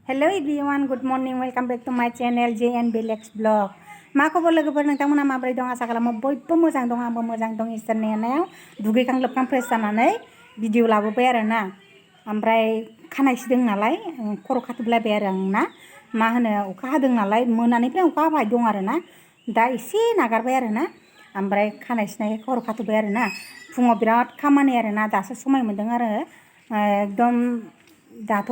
Hello everyone, good morning. Welcome back to my channel JN Belex Vlog. मा खबर लोगोफोर नोंथांमोना माबोरै दं आसा खालामो बयबो मोजां दं आंबो मोजां दं इसोरनि अननायाव दुगैखां लोबखां फ्रेस जानानै भिडिअ लाबोबाय आरोना ओमफ्राय खानाय सिदों नालाय खर' खाथबलायबाय आरो आंना मा होनो अखा हादों नालाय मोनानिफ्राय अखा हाबाय दं आरोना दा एसे नागारबाय आरोना ओमफ्राय खानाय सिनाय खर' खाथबबाय आरोना फुङाव बिराद खामानि आरोना दासो समाय मोन्दों आरो एकदम दाथ'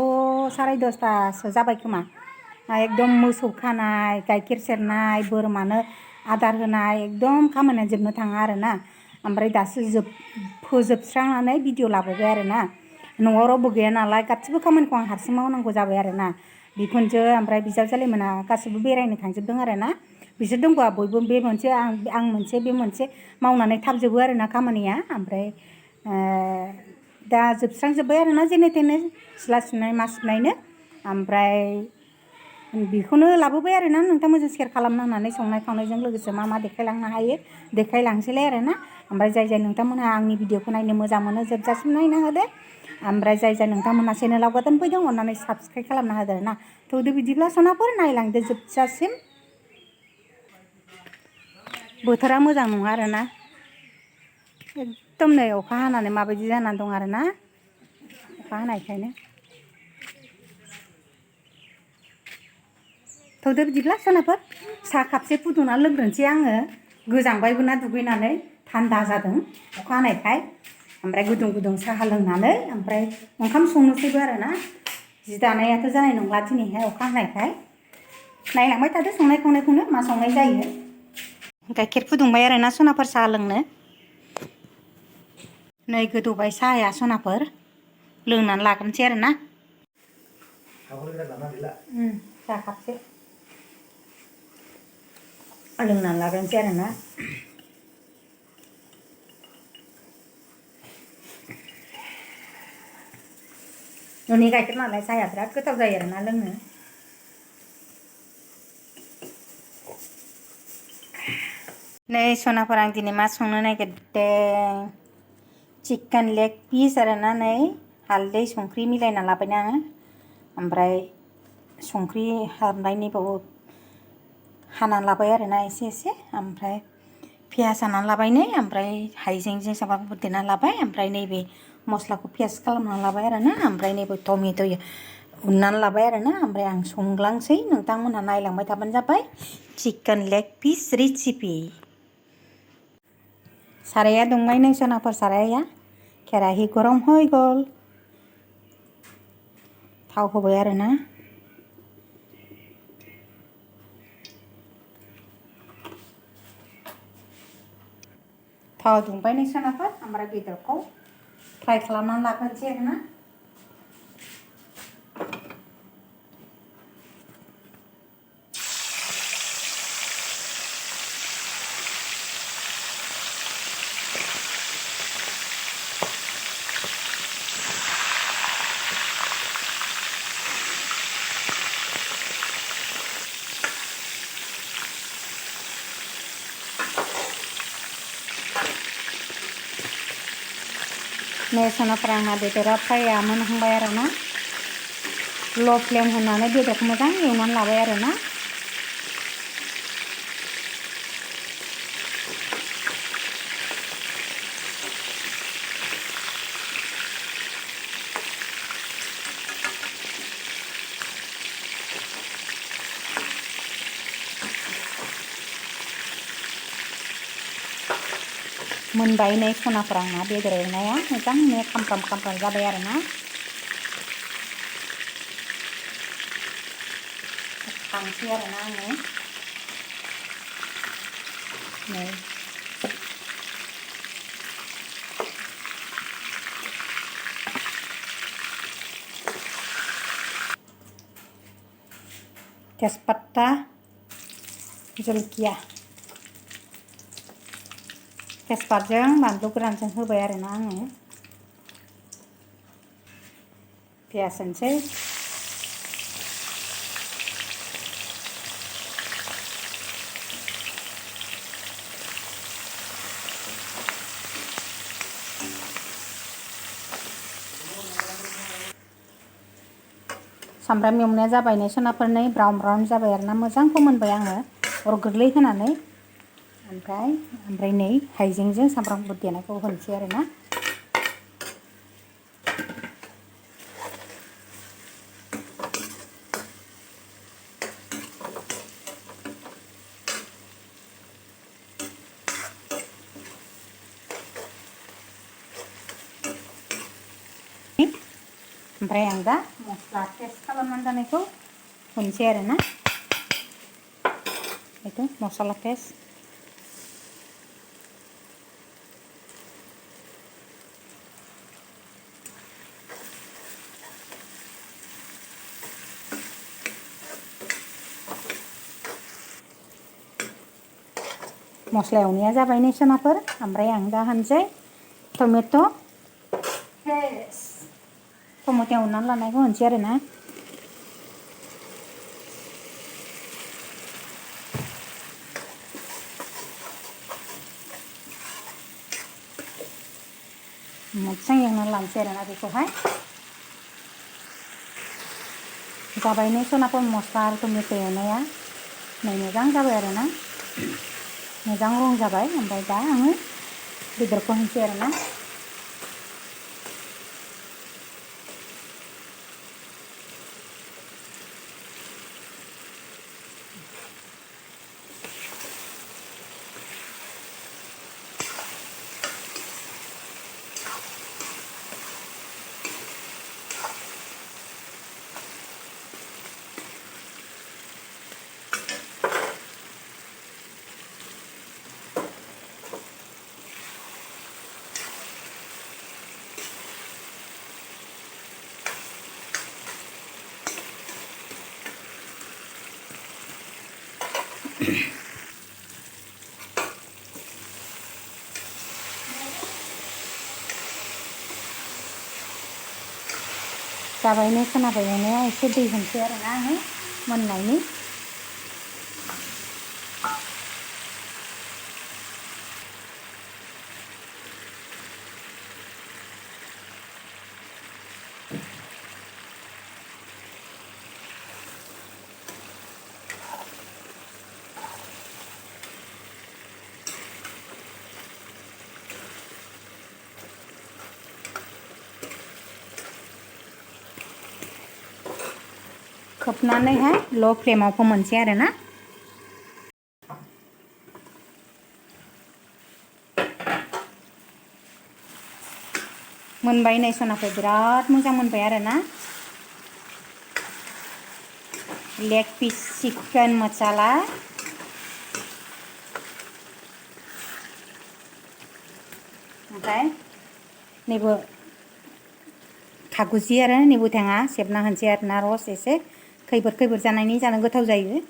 10:30 जाबाय खोमा एकदम मोसौ खानाय गाइखेर सेरनाय बोरमानो आदार होनाय एकदम खामानिया जोबनो थाङा आरोना ओमफ्राय दासो फोजोबस्रांनानै भिडिअ लाबोबाय आरोना न'आव रावबो गैया नालाय गासिबो खामानिखौ आं हारसिं मावनांगौ जाबाय आरोना बिखुनजो ओमफ्राय बिजावजालि मोना गासिबो बेरायनो थांजोबदों आरोना बिसोर दंबा बयबो बे मोनसे आं मोनसे बे मोनसे मावनानै थाब जोबो आरोना खामानिया ओमफ्राय दा जोबस्रांजोब्बाय आरोना जेने थेने सिथ्ला सिबनाय मा सिबनायनो ओमफ्राय बेखौनो लाबोबाय आरोना नोंथांमोनजों शेयार खालामनो होननानै संनाय खावनायजों लोगोसे मा मा देखायलांनो हायो देखायलांसैलाय आरोना ओमफ्राय जाय नोंथांमोनहा आंनि भिडिअखौ नायनो मोजां मोनो जोबजासिम नायनो होदो ओमफ्राय जाय नोंथांमोनहा चेनेलाव गोदान फैदों अननानै साबस्क्राइब खालामना होदो आरोना थौदो बिदिब्ला सनाफोर नायलांदो जोबजासिम बोथोरा मोजां नङा आरोना एकदम नै अखा हानानै माबायदि जानानै दं आरोना अखा हानायखायनो थौदो बिदिब्ला सनाफोर साहा कापसे फुदुंना लोंग्रोनोसै आङो गोजांबायबो ना दुगैनानै थान्दा जादों अखा हानायखाय ओमफ्राय गुदुं गुदुं साहा लोंनानै ओमफ्राय ओंखाम संनोसैबो आरोना जि दानायाथ' जानाय नंला दिनैहाय अखा हानायखाय नायलांबाय थादो संनाय खावनायखौनो मा संनाय जायो गाइखेर फुदुंबाय आरोना सनाफोर साहा लोंनो नै गोदौबाय साहाया सनाफोर लोंनानै लाग्रोनोसै आरोना साहा कापसे लोंनानै लाग्रोनोसै आरोना न'नि गाइखेर नालाय साहाया बिराद गोथाव जायो आरोना लोंनो नै सनाफोर आं दिनै मा संनो नागिरदों चिकेन लेग पिस आरोना नै हालदै संख्रि मिलायना लाबायना आङो ओमफ्राय संख्रि हाबनायनिबो हानानै लाबाय आरोना एसे ओमफ्राय पियास हानानै लाबाय नै ओमफ्राय हाइजेंजों सामब्राम गुफुर देनानै लाबाय ओमफ्राय नैबे मस्लाखौ पियास खालामनानै लाबाय आरोना ओमफ्राय नैबे टमेट' उननानै लाबाय आरोना ओमफ्राय आं संलांसै नोंथांमोनहा नायलांबाय थाबानो जाबाय चिकेन लेग पिस रेसिपि साराया दुंबाय नै सनाफोर साराया केराहि गरम হৈ গ'ল थाव होबाय आरोना थाव दुंबाय नै सनाफोर ओमफ्राय बेदरखौ फ्राय खालामनानै लाग्रोनोसै आरोना नै सनाफोर आंना बेदरा फ्राया मोनहांबाय आरोना ल' फ्लेम होनानै बेदरखौ मोजां एवनानै लाबाय आरोना मोनबाय नै सनाफोर आंना बेदर एवनाया मोजांनो खामफ्राम जाबाय आरोना खांसै आरोना आङो नै तेजपात्ता जलकिया तेजपातजों बानलु गोरानजों होबाय आरोना आङो पियास होनोसै सामब्राम एवनाया जाबाय नै सोनाफोर नै ब्राउन ब्राउन जाबाय आरोना मोजां फोमोनबाय आङो अर गोरलै होनानै ओमफ्राय नै हाइजेंजों सामब्राम गुफुर देनायखौ होनोसै आरोना ओमफ्राय आं दा मस्ला टेस्ट खालामनानै जानायखौ होनोसै आरोना itu मस्ला टेस्ट मस्ला एवनाया जाबाय नै सोनाफोर ओमफ्राय आं दा होनसै टमेट' पेस्ट टमेट' एवनानै लानायखौ होनसै आरोना मोजां एवनानै लानोसै आरोना बेखौहाय जाबाय नै सोनाफोर मस्ला आरो टमेट' एवनाया नै मोजां जाबाय आरोना मोजां रं जाबाय ओमफ्राय दा आङो बेदरखौ होनसै आरोना जाबाय नै खोनाबाय एवनाया एसे दै होनसै आरोना आङो मोननायनि खोबनानैहाय ल' फ्लेमाव फोमोनसै आरोना मोनबाय नै सोनाफोर बिराद मोजां मोनबाय आरोना लेग पिस चिकेन मसाला ओमफ्राय नैबो खागुजि आरो नेबु थेङा सेबना होनसै आरोना रस एसे खैबोर जानायनि जानो गोथाव जायो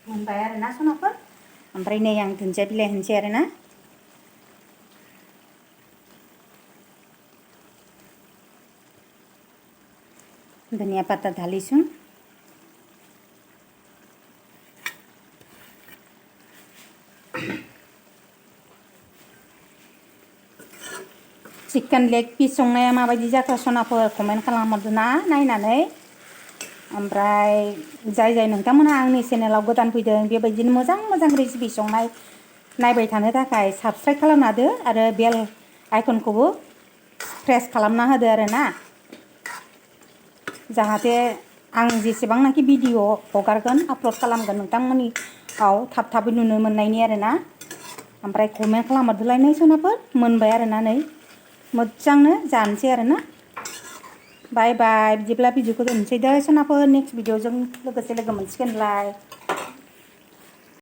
मोनबाय आरोना सोनाफोर ओमफ्राय नै आं दुन्दिया बिलाइ होनसै आरोना धनिया पाता ढालिছোঁ चिकेन लेग पिस संनाया माबायदि जाखो सनाफोर कमेन्ट खालामहरदो ना नायनानै ओमफ्राय जाय नोंथांमोनहा आंनि चेनेलाव गोदान फैदों बेबायदिनो मोजां रेसिपि संनाय नायबाय थानो थाखाय साबस्क्राइब खालामना होदो आरो बेल आइकनखौबो प्रेस खालामना होदो आरोना जाहाथे आं जेसेबांनाखि भिडिअ हगारगोन आपल'ड खालामगोन नोंथांमोननियाव थाबै नुनो मोननायनि आरोना ओमफ्राय कमेन्ट खालामहरदोलाय नै सोनाफोर मोनबाय आरोना नै मोजांनो जानोसै आरोना बाय बाय बिदिब्ला भिडिअखौ दोननोसै दे सोनाफोर नेक्स्ट भिडिअजों लोगोसे लोगो मोनसिगोनलाय